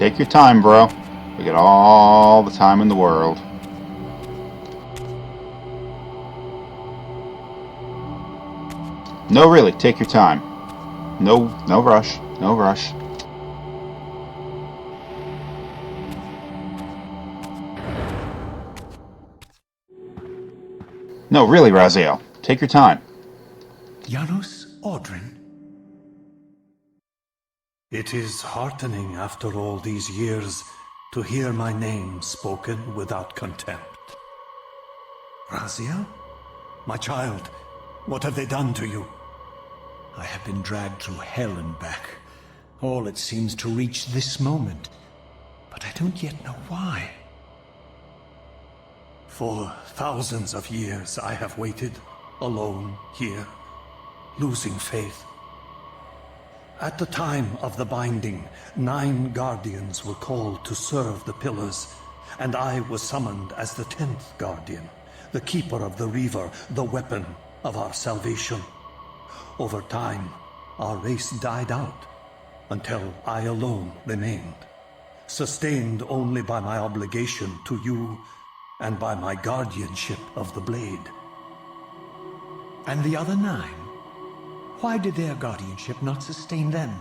Take your time, bro. We got all the time in the world. No, really, take your time. No rush. No rush. No, really, Raziel. Take your time. Janos Auldren? It is heartening after all these years to hear my name spoken without contempt. Raziel? My child, what have they done to you? I have been dragged through hell and back. All it seems to reach this moment. But I don't yet know why. For thousands of years I have waited, alone here, losing faith. At the time of the binding, 9 guardians were called to serve the pillars, and I was summoned as the 10th guardian, the keeper of the Reaver, the weapon of our salvation. Over time, our race died out, until I alone remained, sustained only by my obligation to you and by my guardianship of the blade. And the other 9? Why did their guardianship not sustain them?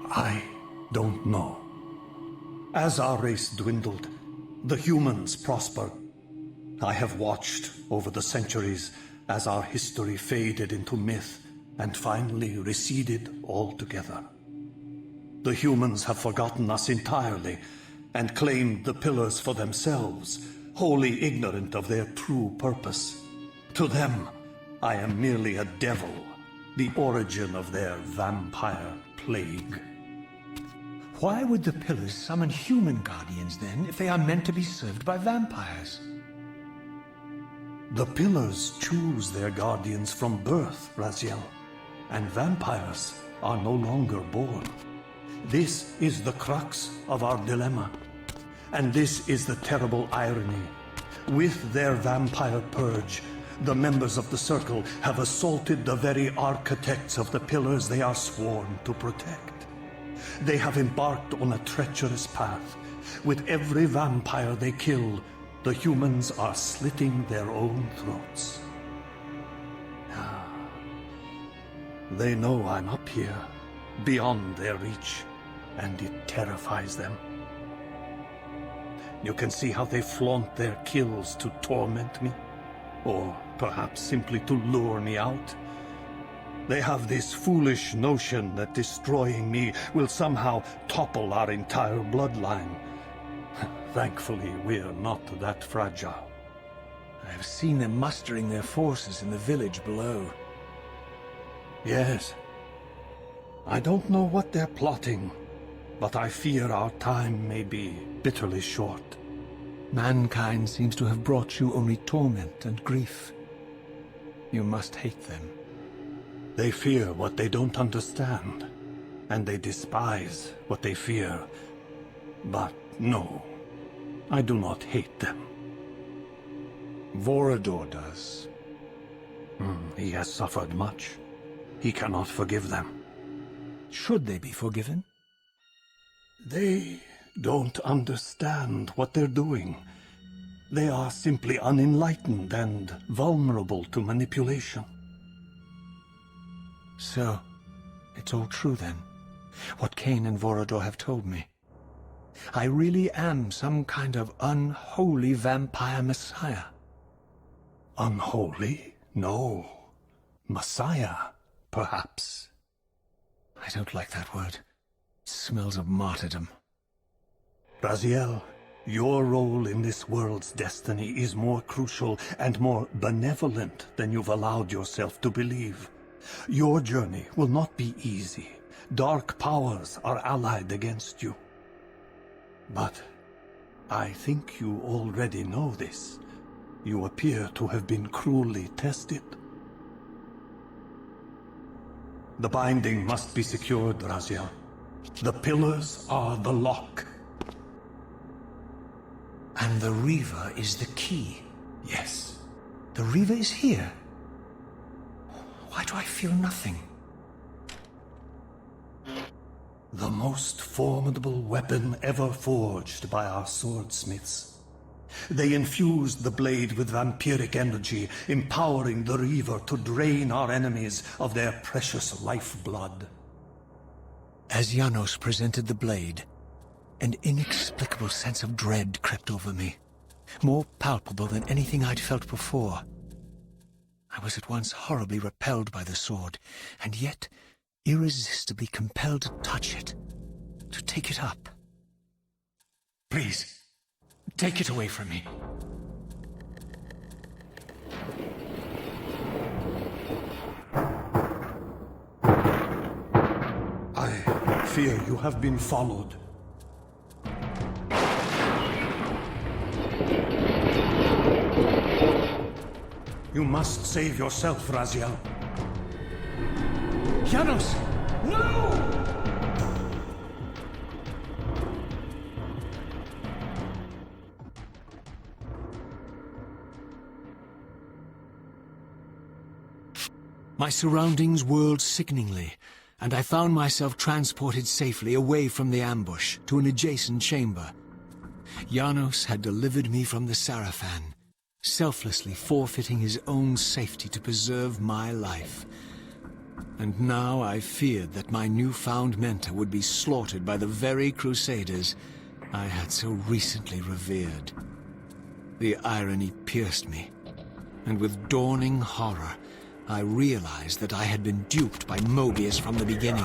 I don't know. As our race dwindled, the humans prospered. I have watched over the centuries as our history faded into myth and finally receded altogether. The humans have forgotten us entirely and claimed the pillars for themselves, wholly ignorant of their true purpose. To them, I am merely a devil, the origin of their vampire plague. Why would the pillars summon human guardians then, if they are meant to be served by vampires? The pillars choose their guardians from birth, Raziel, and vampires are no longer born. This is the crux of our dilemma, and this is the terrible irony. With their vampire purge, the members of the Circle have assaulted the very architects of the pillars they are sworn to protect. They have embarked on a treacherous path. With every vampire they kill, the humans are slitting their own throats. They know I'm up here, beyond their reach, and it terrifies them. You can see how they flaunt their kills to torment me, or perhaps simply to lure me out. They have this foolish notion that destroying me will somehow topple our entire bloodline. Thankfully, we're not that fragile. I have seen them mustering their forces in the village below. Yes. I don't know what they're plotting, but I fear our time may be bitterly short. Mankind seems to have brought you only torment and grief. You must hate them. They fear what they don't understand, and they despise what they fear. But no, I do not hate them. Vorrador does. He has suffered much. He cannot forgive them. Should they be forgiven? They don't understand what they're doing. They are simply unenlightened and vulnerable to manipulation. So, it's all true then, what Cain and Vorrador have told me. I really am some kind of unholy vampire messiah. Unholy? No. Messiah, perhaps. I don't like that word. It smells of martyrdom. Raziel, your role in this world's destiny is more crucial and more benevolent than you've allowed yourself to believe. Your journey will not be easy. Dark powers are allied against you. But I think you already know this. You appear to have been cruelly tested. The binding must be secured, Raziel. The pillars are the lock. And the Reaver is the key. Yes. The Reaver is here. Why do I feel nothing? The most formidable weapon ever forged by our swordsmiths. They infused the blade with vampiric energy, empowering the Reaver to drain our enemies of their precious lifeblood. As Janos presented the blade, an inexplicable sense of dread crept over me, more palpable than anything I'd felt before. I was at once horribly repelled by the sword, and yet irresistibly compelled to touch it, to take it up. Please, take it away from me. I fear you have been followed. You must save yourself, Raziel. Janos! No! My surroundings whirled sickeningly, and I found myself transported safely away from the ambush to an adjacent chamber. Janos had delivered me from the Sarafan, selflessly forfeiting his own safety to preserve my life. And now I feared that my newfound mentor would be slaughtered by the very crusaders I had so recently revered. The irony pierced me, and with dawning horror, I realized that I had been duped by Mobius from the beginning.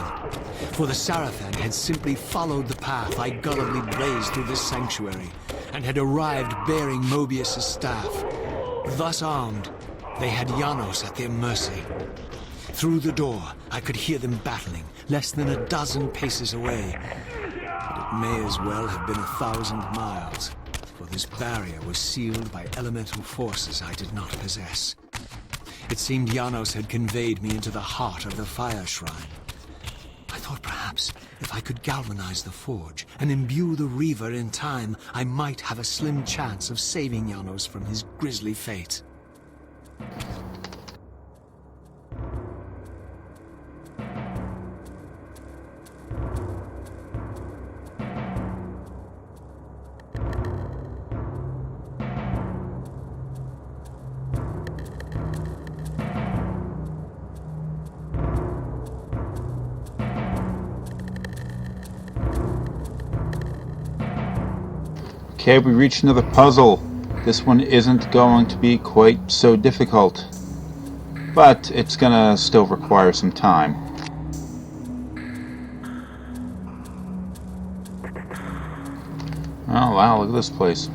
For the Sarafan had simply followed the path I gullibly blazed through this sanctuary, and had arrived bearing Mobius's staff. Thus armed, they had Janos at their mercy. Through the door, I could hear them battling, less than a dozen paces away. But it may as well have been 1,000 miles, for this barrier was sealed by elemental forces I did not possess. It seemed Janos had conveyed me into the heart of the fire shrine. I thought perhaps if I could galvanize the forge and imbue the Reaver in time, I might have a slim chance of saving Janos from his grisly fate. Okay, we reached another puzzle. This one isn't going to be quite so difficult, but it's gonna still require some time. Oh wow, look at this place.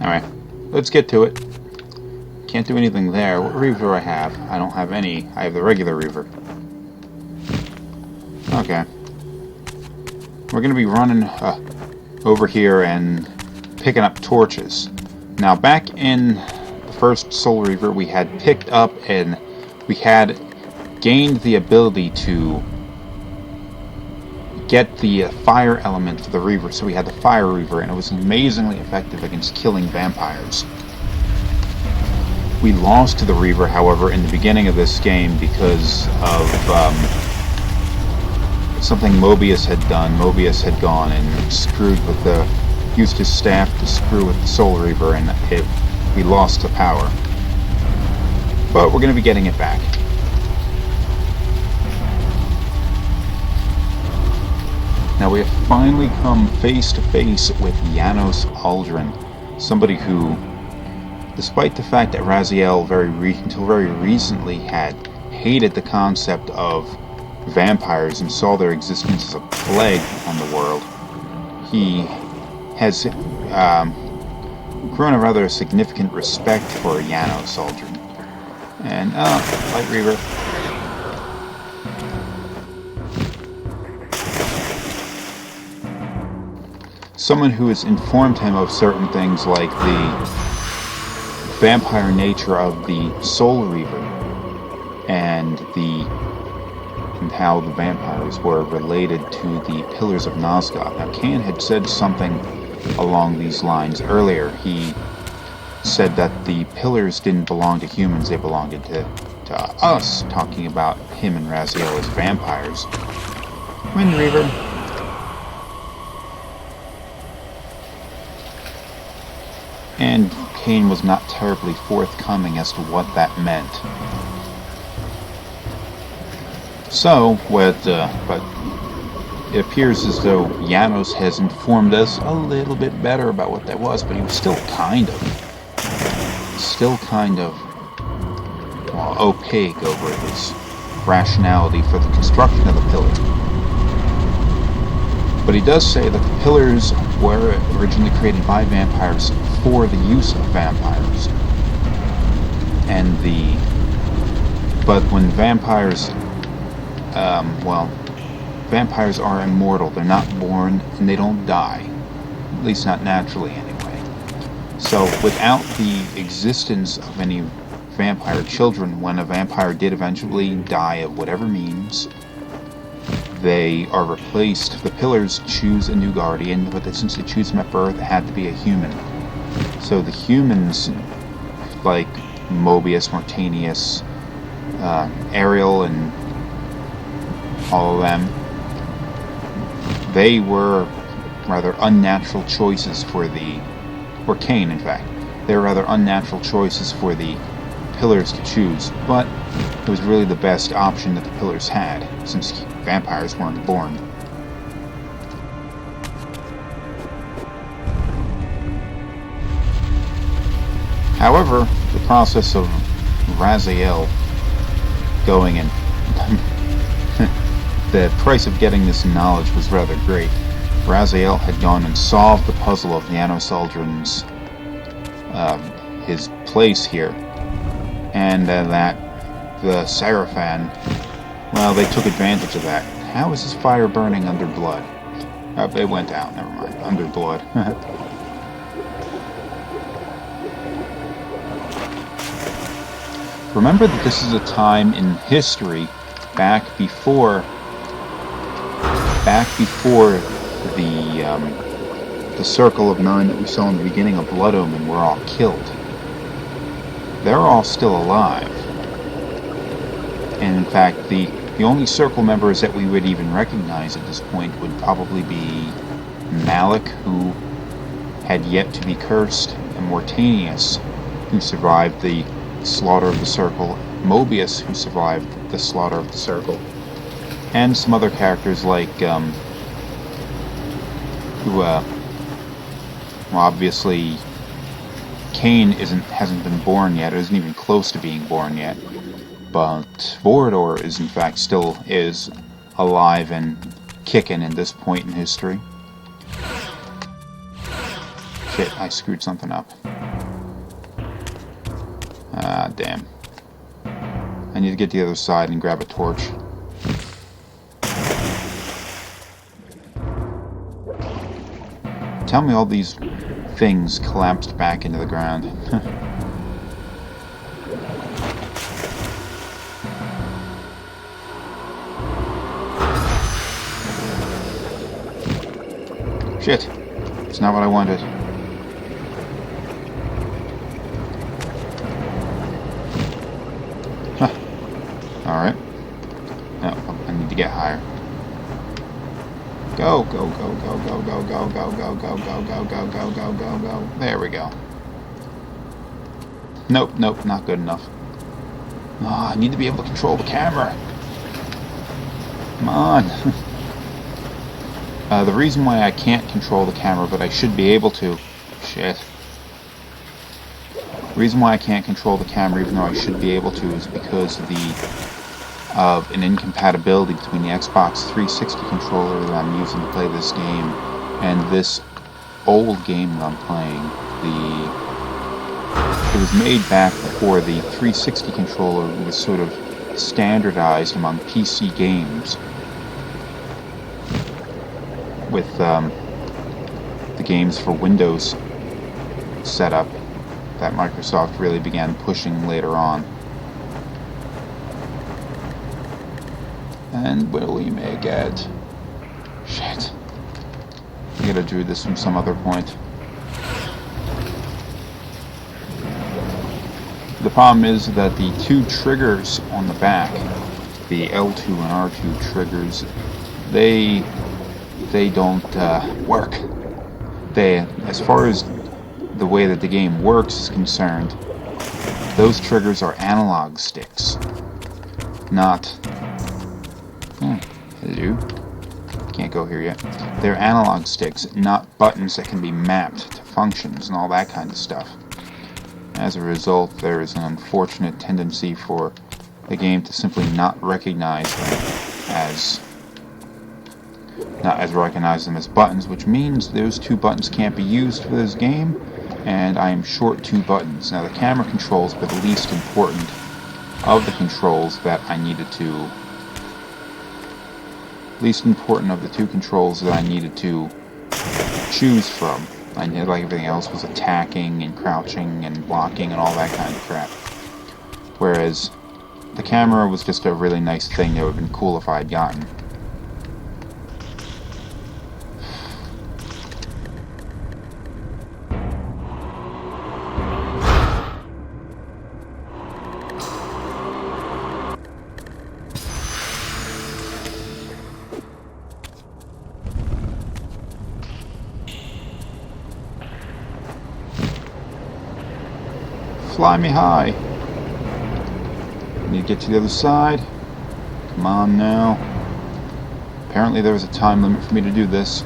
Alright, let's get to it. Can't do anything there. What Reaver do I have? I don't have any. I have the regular Reaver. Okay. We're gonna be running over here and picking up torches. Now back in the first Soul Reaver we had picked up and we had gained the ability to get the fire element for the Reaver, so we had the Fire Reaver and it was amazingly effective against killing vampires. We lost to the Reaver, however, in the beginning of this game because of something Mobius had done. Mobius had gone and screwed with used his staff to screw with the Soul Reaver, and we lost the power. But we're going to be getting it back. Now we have finally come face to face with Janos Auldren, somebody who, despite the fact that Raziel until very recently had hated the concept of vampires and saw their existence as a plague on the world, he has grown a rather significant respect for Janos Auldren. And, Light Reaver. Someone who has informed him of certain things like the vampire nature of the Soul Reaver and how the vampires were related to the Pillars of Nosgoth. Now, Cain had said something along these lines earlier. He said that the Pillars didn't belong to humans, they belonged to us, talking about him and Raziel as vampires. Wind Reaver. And Kane was not terribly forthcoming as to what that meant. So, but it appears as though Janos has informed us a little bit better about what that was, but he was still kind of opaque over his rationality for the construction of the pillar. But he does say that the pillars were originally created by vampires for the use of vampires. But when vampires, vampires are immortal. They're not born and they don't die. At least not naturally anyway. So without the existence of any vampire children, when a vampire did eventually die of whatever means, they are replaced. The pillars choose a new guardian, but since they choose them at birth, it had to be a human. So the humans, like Mobius, Mortanius, Ariel, and all of them, they were rather unnatural choices for or Kane in fact, they were rather unnatural choices for the pillars to choose, but it was really the best option that the pillars had, since vampires weren't born. However, the process of Raziel going and the price of getting this knowledge was rather great. Raziel had gone and solved the puzzle of Janos Auldren's his place here, and that the Seraphan, well, they took advantage of that. How is this fire burning under blood? It went out, never mind. Under blood. Remember that this is a time in history back before the Circle of Nine that we saw in the beginning of Blood Omen were all killed. They're all still alive. And in fact, the only Circle members that we would even recognize at this point would probably be Malik, who had yet to be cursed, and Mortanius, who survived the slaughter of the Circle, Mobius, who survived the slaughter of the Circle, and some other characters like, obviously, Kane hasn't been born yet, or isn't even close to being born yet, but Vorrador is in fact still is alive and kicking at this point in history. Shit, I screwed something up. Ah, damn. I need to get to the other side and grab a torch. Tell me all these things collapsed back into the ground. Shit. It's not what I wanted. Huh. Alright. No, I need to get higher. Go, go, go, go, go, go, go, go, go, go, go, go, go, go, go, go, go. There we go. Nope, nope, not good enough. Oh, I need to be able to control the camera. Come on. The reason why I can't control the camera, but I should be able to... Shit. The reason why I can't control the camera, even though I should be able to, is because of an incompatibility between the Xbox 360 controller that I'm using to play this game and this old game that I'm playing. It was made back before the 360 controller was sort of standardized among PC games, with the games for Windows setup that Microsoft really began pushing later on. And will we make it? Shit. I gotta do this from some other point. The problem is that the two triggers on the back, the L2 and R2 triggers, they don't work. As far as the way that the game works is concerned, those triggers are analog sticks, not... hello? Can't go here yet. They're analog sticks, not buttons that can be mapped to functions and all that kind of stuff. As a result, there is an unfortunate tendency for the game to simply not recognize them as buttons, which means those two buttons can't be used for this game, and I am short two buttons. Now, the camera controls were the least important of the controls that I needed to... least important of the two controls that I needed to choose from. I did, like everything else, was attacking and crouching and blocking and all that kind of crap. Whereas the camera was just a really nice thing that would have been cool if I had gotten. Fly me high. Need to get to the other side. Come on now. Apparently there was a time limit for me to do this.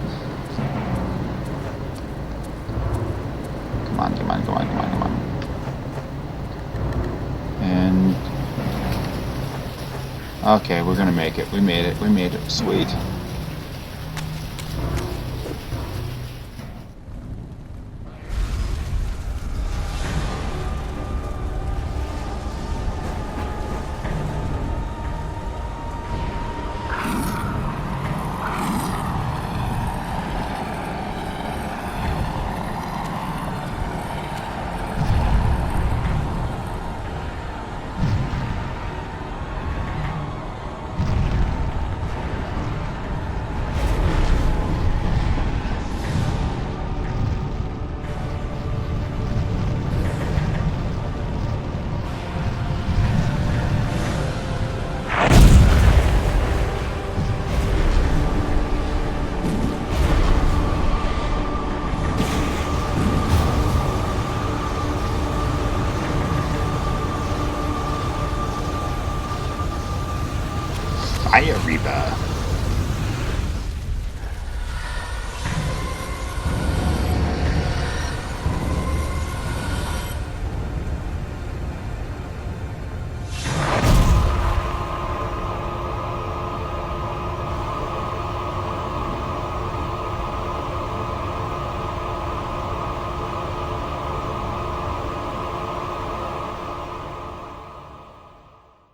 Come on, come on, come on, come on, come on. And... okay, we're gonna make it. We made it. We made it. Sweet. Fire Reaver.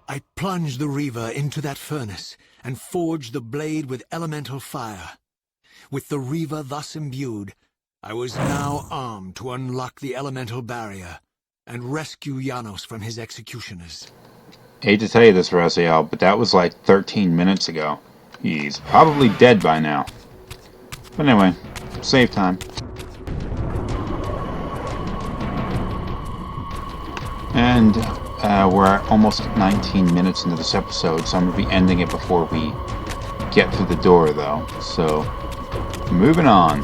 I plunged the Reaver into that furnace and forged the blade with elemental fire. With the Reaver thus imbued, I was now armed to unlock the elemental barrier and rescue Janos from his executioners. Hate to tell you this, Raziel, but that was like 13 minutes ago. He's probably dead by now. But anyway, save time. And we're almost 19 minutes into this episode, so I'm going to be ending it before we get through the door, though. So, moving on.